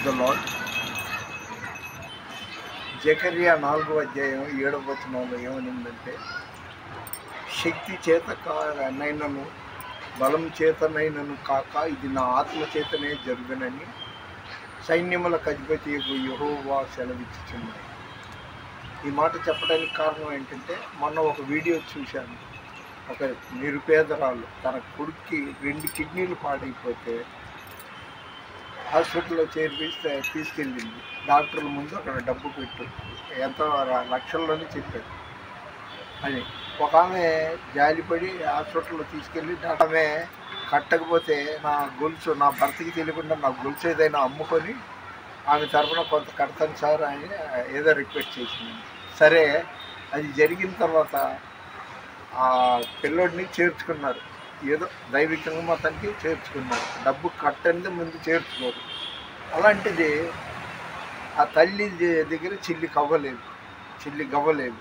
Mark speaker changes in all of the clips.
Speaker 1: The lord. జకర్యా 4వ అధ్యాయం 7వ వచనంలో ఏమనిందంటే, శక్తి చేత నైనను బలం చేతనైనను కాక ఇది నా ఆత్మ చేతనే జరుగునని సైన్యములకు అధిపతి యెహోవా సెలవిచ్చుచున్నాడు. ఈ మాట చెప్పడానికి కారణం ఏంటంటే, మొన్న ఒక వీడియో చూశాను. ఒక నిరుపేదరాలు తన కొడుక్కి 2 కిడ్నీలు పాడైపోతే హాస్పిటల్లో చేర్పిస్తే తీసుకెళ్ళింది. డాక్టర్ల ముందు అక్కడ డబ్బు పెట్టు, ఎంత లక్షల్లోనే చెప్పాడు అని. ఒక ఆమె జాలిపడి హాస్పిటల్లో తీసుకెళ్ళి ఆమె కట్టకపోతే నా భర్తకి తెలియకుండా నా గొలుసు ఏదైనా అమ్ముకొని ఆమె తరఫున కొంత కడతాను సార్ అని ఏదో రిక్వెస్ట్ చేసింది. సరే, అది జరిగిన తర్వాత ఆ పిల్లోడిని చేర్చుకున్నారు. ఏదో దైవికంగా మొత్తానికి చేర్చుకున్నారు. డబ్బు కట్టండి ముందు చేర్చుకోరు. అలాంటిది ఆ తల్లి దగ్గర చిల్లి గవ్వలేదు.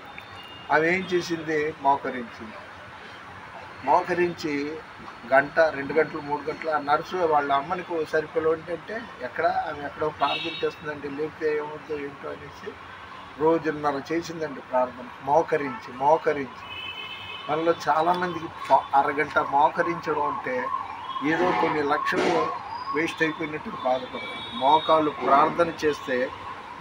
Speaker 1: ఆమె ఏం చేసింది? మోకరించి గంట 2 గంటలు 3 గంటలు ఆ నర్సు వాళ్ళ అమ్మనికి ఒకసారి పిలవంటే ఆమె ఎక్కడో ప్రార్థన చేస్తుందండి, లేకపోతే ఏమవుతుందో ఏంటో అనేసి 1.5 రోజులు చేసిందండి ప్రార్థన. మోకరించి మనలో చాలామందికి అరగంట మోకరించడం అంటే ఏదో కొన్ని లక్షలు వేస్ట్ అయిపోయినట్టు బాధపడతారు. మోకాలు ప్రార్థన చేస్తే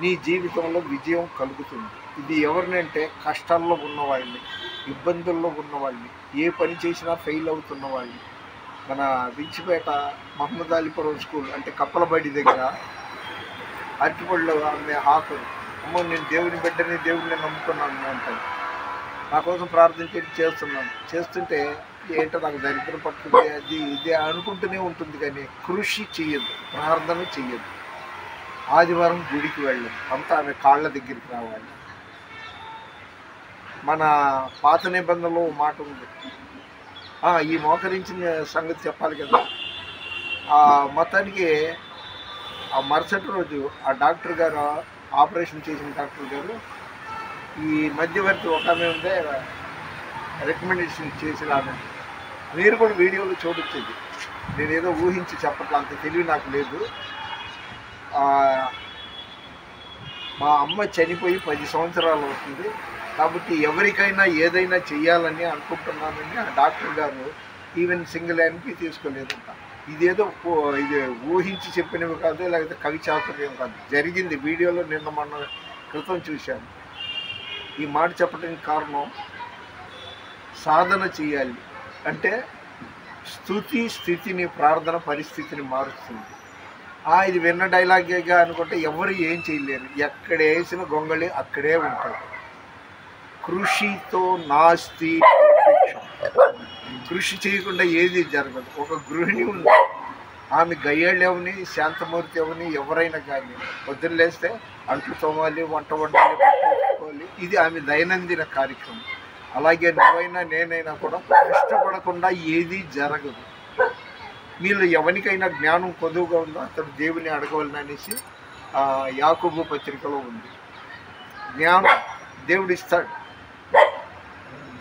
Speaker 1: నీ జీవితంలో విజయం కలుగుతుంది. ఇది ఎవరినంటే కష్టాల్లో ఉన్నవాళ్ళని, ఇబ్బందుల్లో ఉన్నవాళ్ళని, ఏ పని చేసినా ఫెయిల్ అవుతున్న వాళ్ళని. మన వించిపేట మహమ్మద్ అలీపురం స్కూల్ అంటే కప్పలబడి దగ్గర అరటిపళ్ళు ఆమె ఆకులు, అమ్మో నేను దేవుని బిడ్డని, దేవుడిని నమ్ముకున్నాను అంటాను. నా కోసం ప్రార్థన చేస్తుంటే ఏంటో నాకు దరిద్రం పట్టుకుంది, అది ఇది అనుకుంటూనే ఉంటుంది. కానీ కృషి చెయ్యదు, ప్రార్థన చెయ్యదు. ఆదివారం గుడికి వెళ్ళదు, అంతా ఆమె కాళ్ళ దగ్గరికి రావాలి. మన పాత నిబంధనలో మాట ఉంది. ఈ మోకరించిన సంగతి చెప్పాలి కదా. మొత్తానికి ఆ మరుసటి రోజు ఆ డాక్టర్ గారు, ఆపరేషన్ చేసిన డాక్టర్ గారు, ఈ మధ్యవర్తి ఒక ఆమె ఉందే రికమెండేషన్ చేసిన ఆమె, మీరు కూడా వీడియోలో చూడొచ్చేది. నేను ఏదో ఊహించి చెప్పట్లా, అంత తెలివి నాకు లేదు. మా అమ్మ చనిపోయి 10 సంవత్సరాలు అవుతుంది కాబట్టి ఎవరికైనా ఏదైనా చెయ్యాలని అనుకుంటున్నానని ఆ డాక్టర్ గారు ఈవెన్ సింగిల్ ఎంపీ తీసుకోలేదంట. ఇది ఊహించి చెప్పినవి కాదు, లేకపోతే కవి చాతుర్యం కాదు, జరిగింది. వీడియోలో మొన్న క్రితం చూశాను. ఈ మాట చెప్పడానికి కారణం, సాధన చేయాలి అంటే స్థితిని, ప్రార్థన పరిస్థితిని మారుస్తుంది. ఇది విన్న డైలాగేగా అనుకుంటే ఎవరు ఏం చేయలేరు. ఎక్కడ వేసిన గొంగళి అక్కడే ఉంటారు. కృషితో నాస్తి దుర్భిక్షం. కృషి చేయకుండా ఏది జరగదు. ఒక గృహిణి ఉంది, ఆమె గయ్యాళ్ళు అవని, శాంతమూర్తి అవని, ఎవరైనా కానీ పొద్దున్న లేస్తే అంట్లు తోమాలి, వంట వండాలి, పెట్టుకోవాలి. ఇది ఆమె దైనందిన కార్యక్రమం. అలాగే నువ్వైనా నేనైనా కూడా కష్టపడకుండా ఏది జరగదు. మీలో ఎవరికైనా జ్ఞానం కొదువుగా ఉందో అతడు దేవుని అడగవాలని అనేసి యాకోబు పత్రికలో ఉంది. జ్ఞానం దేవుడు ఇస్తాడు,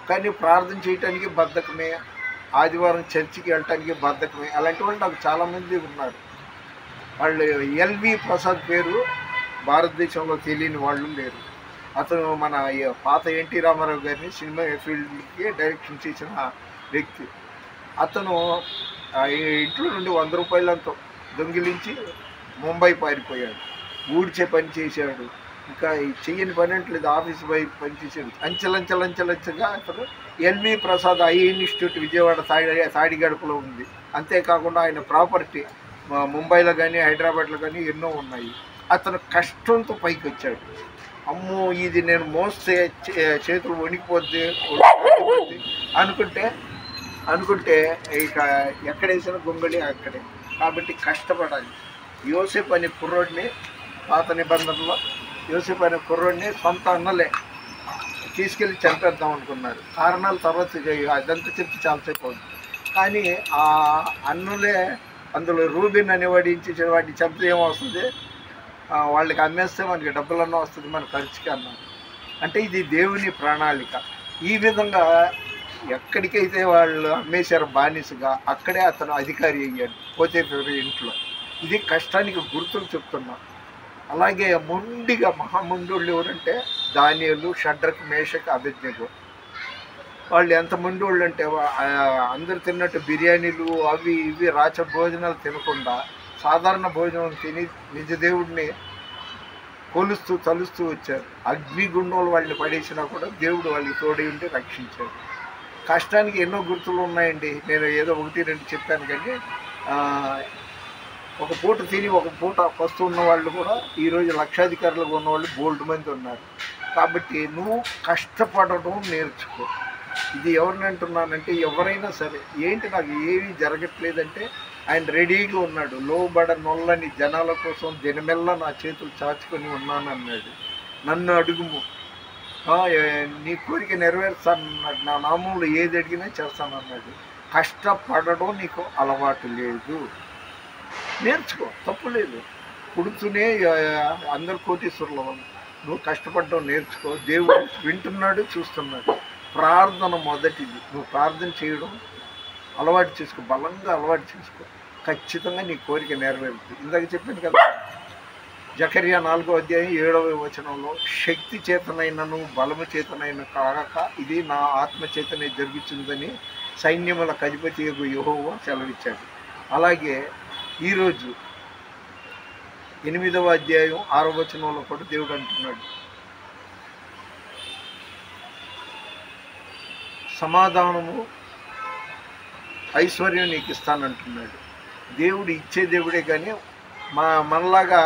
Speaker 1: కానీ ప్రార్థన చేయటానికి బద్ధకమే, ఆదివారం చర్చికి వెళ్ళటానికి బద్ధకమే. అలాంటి వాళ్ళు నాకు చాలామంది ఉన్నారు. వాళ్ళు ఎల్వి ప్రసాద్ పేరు భారతదేశంలో తెలియని వాళ్ళు లేరు. అతను మన పాత ఎన్టీ రామారావు గారిని సినిమా ఫీల్డ్కి డైరెక్షన్ చేసిన వ్యక్తి. అతను ఇంట్లో నుండి 100 రూపాయలతో దొంగిలించి ముంబై పారిపోయాడు. ఊడ్చే పని చేశాడు, ఇంకా చెయ్యని పని అంటలేదు, ఆఫీస్ బై పని చేశాడు. అంచెలంచెగా అతను ఎల్వి ప్రసాద్ ఐ ఇన్స్టిట్యూట్ విజయవాడ తాడిగడపలో ఉంది. అంతేకాకుండా ఆయన ప్రాపర్టీ ముంబైలో కానీ హైదరాబాద్లో కానీ ఎన్నో ఉన్నాయి. అతను కష్టంతో పైకి వచ్చాడు. అమ్మో ఇది నేను మోస్తే చేతులు వణికిపోద్ది అనుకుంటే ఇక ఎక్కడేసిన గొంగళి అక్కడే. కాబట్టి కష్టపడాలి. యోసేపు అనే కుర్రోడిని, పాత నిబంధనలో యోసేపు అనే కుర్రోడిని సొంత అన్నలే తీసుకెళ్ళి చంపేద్దాం అనుకున్నారు. కారణాలు తర్వాత అదంతా చెప్పి చాలాసేపు అవుతుంది. కానీ ఆ అన్నులే అందులో రూబిన్ అనేవాడి వాడిని చంపితే ఏమొస్తుంది, వాళ్ళకి అమ్మేస్తే మనకి డబ్బులన్నా వస్తుంది, మన ఖర్చుకి అన్నారు. అంటే ఇది దేవుని ప్రణాళిక. ఈ విధంగా ఎక్కడికైతే వాళ్ళు అమ్మేశారు బానిసగా, అక్కడే అతను అధికారి అయ్యాడు పోతేఫరు ఇంట్లో. ఇది కష్టానికి గుర్తులు చెప్తున్నా. అలాగే మొండిగా మహామండోళ్ళు ఎవరంటే దానియేలు, షడ్రకు, మేషకు, అబేద్నెగో. వాళ్ళు ఎంత మండోళ్ళు అంటే అందరు తిన్నట్టు బిర్యానీలు అవి ఇవి రాచ భోజనాలు తినకుండా సాధారణ భోజనం తిని నిజ దేవుడిని కొలుస్తూ తలుస్తూ వచ్చారు. అగ్నిగుండంలో వాళ్ళని పడేసినా కూడా దేవుడు వాళ్ళకి తోడై ఉండి రక్షించారు. కష్టానికి ఎన్నో గుర్తులు ఉన్నాయండి. నేను ఏదో 1-2 చెప్పాను కానీ ఒక పూట తిని ఒక పూట పస్తు ఉన్న వాళ్ళు కూడా ఈరోజు లక్షాధికారులుగా ఉన్నవాళ్ళు బోల్డ్ మంది ఉన్నారు. కాబట్టి నువ్వు కష్టపడటం నేర్చుకో. ఇది ఎవరిని అంటున్నానంటే ఎవరైనా సరే ఏంటి నాకు ఏమీ జరగట్లేదంటే ఆయన రెడీగా ఉన్నాడు. లోబడనొల్లని జనాల కోసం దినమెల్లా నా చేతులు చాచుకొని ఉన్నానన్నాడు. నన్ను అడుగుము, నీ కోరిక నెరవేర్చానన్నాడు. నా నామంలో ఏది అడిగినా చేస్తానన్నాడు. కష్టపడడం నీకు అలవాటు లేదు, నేర్చుకో, తప్పు లేదు. పుడుతూనే అందరు కోటీశ్వరులు నువ్వు కష్టపడడం నేర్చుకో. దేవుడు వింటున్నాడు, చూస్తున్నాడు. ప్రార్థన మొదటిది. నువ్వు ప్రార్థన చేయడం అలవాటు చేసుకో, బలంగా అలవాటు చేసుకో. ఖచ్చితంగా నీ కోరిక నెరవేరుతుంది. ఇందాక చెప్పాను కదా, జకర్యా 4వ అధ్యాయం 7వ వచనంలో శక్తి చేతనైనను బలము చేతనైన కాక ఇది నా ఆత్మ చేతనే జరుగుతుందని సైన్యములకు అధిపతి యెహోవా సెలవిచ్చాడు. అలాగే ఈరోజు 8వ అధ్యాయం 6వ వచనంలో కూడా దేవుడు అంటున్నాడు, సమాధానము ఐశ్వర్యం నీకు ఇస్తానంటున్నాడు. దేవుడు ఇచ్చే దేవుడే కానీ మనలాగా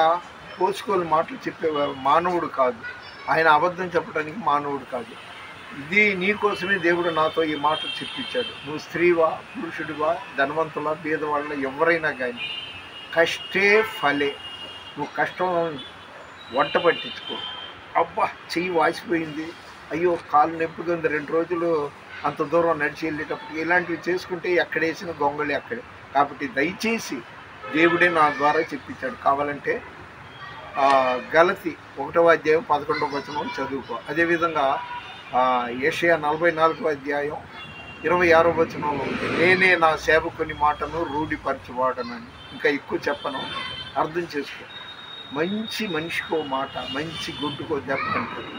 Speaker 1: పోసుకోలు మాటలు చెప్పే మానవుడు కాదు. ఆయన అబద్ధం చెప్పడానికి మానవుడు కాదు. ఇది నీకోసమే దేవుడు నాతో ఈ మాటలు చెప్పించాడు. నువ్వు స్త్రీవా, పురుషుడివా, ధనవంతుల, బీదవాళ్ళ, ఎవరైనా కానీ కష్టే ఫలే. నువ్వు కష్టం వంట పట్టించుకో. అబ్బా చెయ్యి వాసిపోయింది, అయ్యో కాలు నొప్పిగా ఉంది, 2 రోజులు అంత దూరం నడిచి వెళ్ళేటప్పుడు ఇలాంటివి చేసుకుంటే ఎక్కడేసిన గొంగళి అక్కడే. కాబట్టి దయచేసి దేవుడే నా ద్వారా చెప్పించాడు. కావాలంటే గలతీ 1వ అధ్యాయం 11వ వచనం చదువుకో. అదేవిధంగా యెషయా 44వ అధ్యాయం 26వ వచనంలో ఉంది, నేనే నా సేవకుని మాటను రూఢిపరచువాడనని. ఇంకా ఎక్కువ చెప్పను, అర్థం చేసుకో. మంచి మనిషికో మాట, మంచి గుడ్డుకో దెబ్బ అంటారు.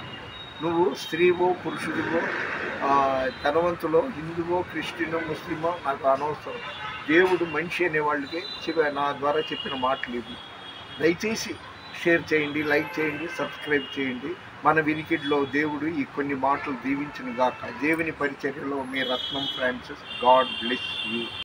Speaker 1: నువ్వు స్త్రీవో, పురుషుడివో, ధనవంతులో, హిందువో, క్రిస్టియనో, ముస్లిమో నాకు అనవసరం. దేవుడు మనిషి అనే వాళ్ళకి నా ద్వారా చెప్పిన మాటలు ఇవి. దయచేసి షేర్ చేయండి, లైక్ చేయండి, సబ్స్క్రైబ్ చేయండి. మన వినికిడిలో దేవుడు ఈ కొన్ని మాటలు దీవించును గాక. దేవుని పరిచర్యలో మీ రత్నం ఫ్రాన్సిస్. God bless you.